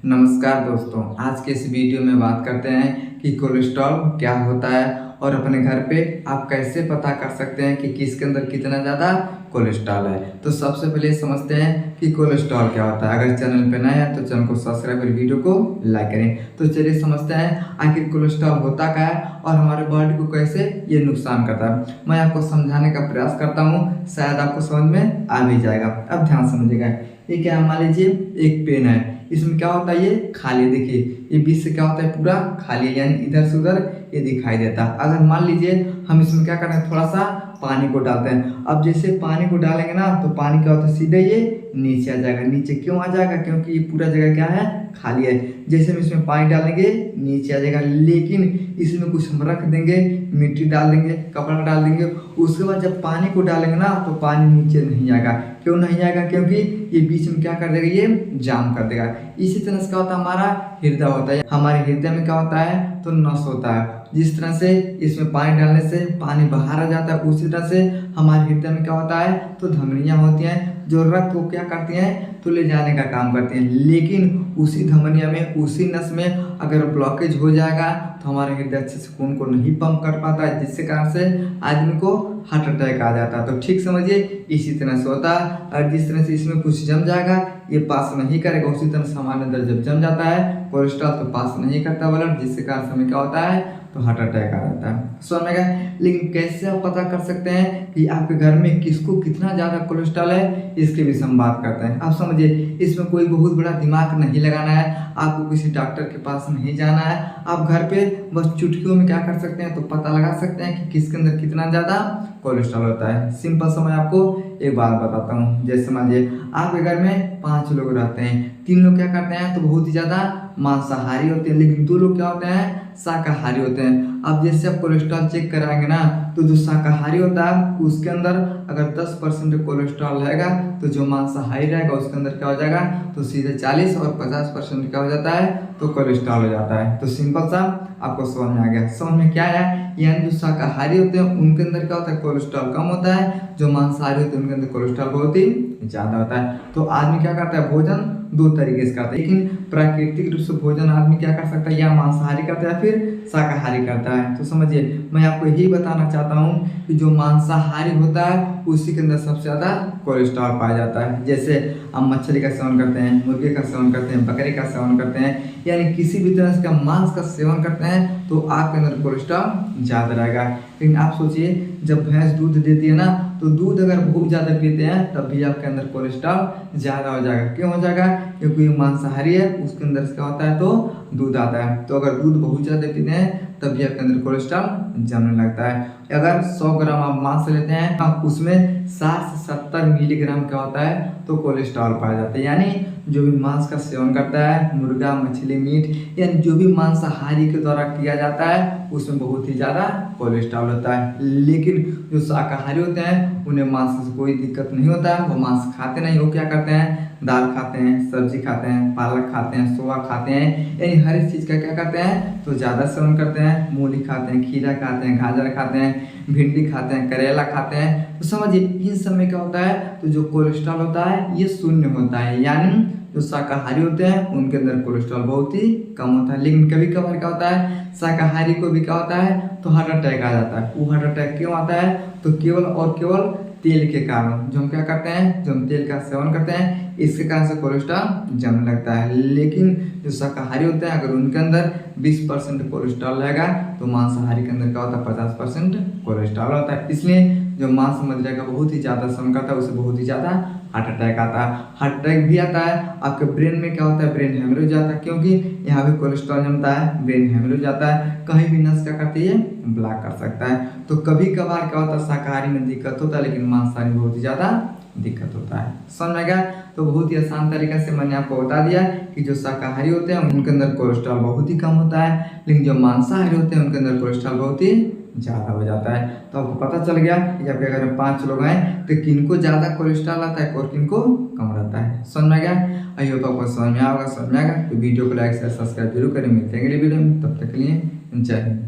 नमस्कार दोस्तों, आज के इस वीडियो में बात करते हैं कि कोलेस्ट्रॉल क्या होता है और अपने घर पे आप कैसे पता कर सकते हैं कि किसके अंदर कितना ज़्यादा कोलेस्ट्रॉल है। तो सबसे पहले समझते हैं कि कोलेस्ट्रॉल क्या होता है। अगर चैनल पे नए हैं तो चैनल को सब्सक्राइब और वीडियो को लाइक करें। तो चलिए समझते हैं आखिर कोलेस्ट्रॉल होता क्या है और हमारे बॉडी को कैसे ये नुकसान करता है। मैं आपको समझाने का प्रयास करता हूँ, शायद आपको समझ में आ भी जाएगा। अब ध्यान समझिएगा, ये क्या है, मान लीजिए एक पेन है, इसमें क्या होता है, ये खाली, देखिए ये बीच से क्या होता है, पूरा खाली, यानी इधर से उधर ये दिखाई देता है। अगर मान लीजिए हम इसमें क्या करते हैं, थोड़ा सा पानी को डालते हैं। अब जैसे पानी को डालेंगे ना तो पानी क्या होता है, सीधे ये नीचे आ जाएगा। नीचे क्यों आ जाएगा, क्योंकि ये पूरा जगह क्या है, खाली है। जैसे हम इसमें पानी डालेंगे नीचे आ जाएगा, लेकिन इसमें कुछ हम रख देंगे, मिट्टी डाल देंगे, कपड़ा डाल देंगे, उसके बाद जब पानी को डालेंगे ना तो पानी नीचे नहीं आएगा। क्यों नहीं आएगा, क्योंकि ये बीच में क्या कर देगा, ये जाम कर देगा। इसी तरह से क्या होता है, हमारा हृदय होता है। हमारे हृदय में क्या होता है, तो नस होता है। जिस तरह से इसमें पानी डालने से पानी बाहर आ जाता है, उसी तरह से हमारे हृदय में क्या होता है, तो धमनियां होती हैं जो रक्त को क्या करती हैं, तो ले जाने का काम करती हैं। लेकिन उसी धमनिया में, उसी नस में अगर ब्लॉकेज हो जाएगा तो हमारे हृदय अच्छे से खून को नहीं पंप कर पाता है, जिससे कारण से आदमी को हार्ट अटैक आ जाता है। तो ठीक समझिए, इसी तरह से होता है। और जिस तरह से इसमें कुछ जम जाएगा, ये पास नहीं करेगा, उसी तरह से हमारे अंदर जब जम जाता है कोलेस्ट्रॉल तो पास नहीं करता ब्लड, जिससे कारण से हमें क्या होता है, तो हार्ट अटैक आ जाता है। समझ में गया। लेकिन कैसे आप पता कर सकते हैं कि आपके घर में किसको कितना ज़्यादा कोलेस्ट्रॉल है, इसके भी हम बात करते हैं। आप समझिए, इसमें कोई बहुत बड़ा दिमाग नहीं लगाना है, आपको किसी डॉक्टर के पास नहीं जाना है। आप घर पे बस चुटकियों में क्या कर सकते हैं, तो पता लगा सकते हैं कि किसके अंदर कितना ज़्यादा कोलेस्ट्रॉल होता है। सिंपल सा मैं आपको एक बात बताता हूँ। जैसे मानिए आपके घर में 5 लोग रहते हैं, 3 लोग क्या करते हैं, तो बहुत ही ज़्यादा मांसाहारी होते हैं, लेकिन 2 लोग क्या होते हैं, शाकाहारी होते हैं। अब जैसे आप कोलेस्ट्रॉल चेक कराएंगे ना तो जो शाकाहारी होता है उसके अंदर अगर 10% कोलेस्ट्रॉल रहेगा, तो जो मांसाहारी रहेगा उसके अंदर क्या हो जाएगा, तो सीधे 40 और 50% क्या हो जाता है, तो कोलेस्ट्रॉल हो जाता है। तो सिंपल सा आपको समझ में आ गया। समझ में क्या है, यानी जो शाकाहारी होते हैं उनके अंदर क्या होता है, कोलेस्ट्रॉल कम होता है, जो मांसाहारी होते हैं उनके अंदर कोलेस्ट्रॉल बहुत ही ज़्यादा होता है। तो आदमी क्या करता है, भोजन 2 तरीके से करता है, लेकिन प्राकृतिक रूप से भोजन आदमी क्या कर सकता है, या मांसाहारी करता है या फिर शाकाहारी करता है। तो समझिए, मैं आपको यही बताना चाहता हूँ कि जो मांसाहारी होता है उसी के अंदर सबसे ज़्यादा कोलेस्ट्रॉल पाया जाता है। जैसे हम मछली का सेवन करते हैं, मुर्गे का सेवन करते हैं, बकरे का सेवन करते हैं, यानी किसी भी तरह का मांस का सेवन करते हैं तो आपके अंदर कोलेस्ट्रॉल ज़्यादा रहेगा। लेकिन आप सोचिए, जब भैंस दूध देती है ना, तो दूध अगर बहुत ज़्यादा पीते हैं तब भी आपके अंदर कोलेस्ट्रॉल ज़्यादा हो जाएगा। क्यों हो जाएगा, क्योंकि ये मांसाहारी है, उसके अंदर क्या होता है, तो दूध आता है। तो अगर दूध बहुत ज़्यादा पीते हैं तब भी आपके अंदर कोलेस्ट्रॉल जमने लगता है। अगर 100 ग्राम आप मांस लेते हैं, उसमें 60 से 70 मिलीग्राम क्या होता है, तो कोलेस्ट्रॉल पाया जाता है। यानी जो भी मांस का सेवन करता है, मुर्गा, मछली, मीट, यानी जो भी मांसाहारी के द्वारा किया जाता है उसमें बहुत ही ज़्यादा कोलेस्ट्रॉल होता है। लेकिन जो शाकाहारी होते हैं उन्हें मांस से कोई दिक्कत नहीं होता है, वो मांस खाते नहीं। वो क्या करते हैं, दाल खाते हैं, सब्जी खाते हैं, पालक खाते हैं, सोया खाते हैं, यानी हर एक चीज़ का क्या करते हैं, तो ज़्यादा सेवन करते हैं। मूली खाते हैं, खीरा खाते हैं, गाजर खाते हैं, भिंडी खाते हैं, करेला खाते हैं। तो समझिए, इन सब में क्या होता है, तो जो कोलेस्ट्रॉल होता है ये शून्य होता है। यानी जो शाकाहारी होते हैं उनके अंदर कोलेस्ट्रॉल बहुत ही कम होता है। लेकिन कभी कभार क्या होता है, शाकाहारी को भी क्या होता है, तो हार्ट अटैक आ जाता है। वो हार्ट अटैक क्यों आता है, तो केवल और केवल तेल के कारण। जो हम क्या करते हैं, जो हम तेल का सेवन करते हैं, इसके कारण से कोलेस्ट्रॉल जमने लगता है। लेकिन जो शाकाहारी होते हैं अगर उनके अंदर 20% कोलेस्ट्रॉल रहेगा, तो मांसाहारी के अंदर क्या होता है, 50% कोलेस्ट्रॉल होता है। इसलिए जो मांस मदिरा का बहुत ही ज़्यादा सेवन करता है उसे बहुत ही ज़्यादा हार्ट अटैक आता है। हार्ट अटैक भी आता है, आपके ब्रेन में क्या होता है, ब्रेन हेमरेज जाता है, क्योंकि यहाँ भी कोलेस्ट्रॉल जमता है, ब्रेन हेमरेज जाता है। कहीं भी नस क्या करती है, ब्लॉक कर सकता है। तो कभी कभार क्या होता है, शाकाहारी में दिक्कत होता है, लेकिन मांसाहारी में बहुत ही ज़्यादा दिक्कत होता है। समझ में गया। तो बहुत ही आसान तरीके से मैंने आपको बता दिया कि जो शाकाहारी होते हैं उनके अंदर कोलेस्ट्रॉल बहुत ही कम होता है, लेकिन जो मांसाहारी होते हैं उनके अंदर कोलेस्ट्रॉल बहुत ही ज़्यादा हो जाता है। तो आपको पता चल गया कि जब अगर 5 लोग हैं तो किनको ज़्यादा कोलेस्ट्रॉल आता है और किनको कम रहता है। समझ में गया। आई होप आपको समझ में आएगा। तो वीडियो को लाइक शेयर सब्सक्राइब जरूर करें। मिलते हैं अगले वीडियो में, तब तक के लिए जय हिंद।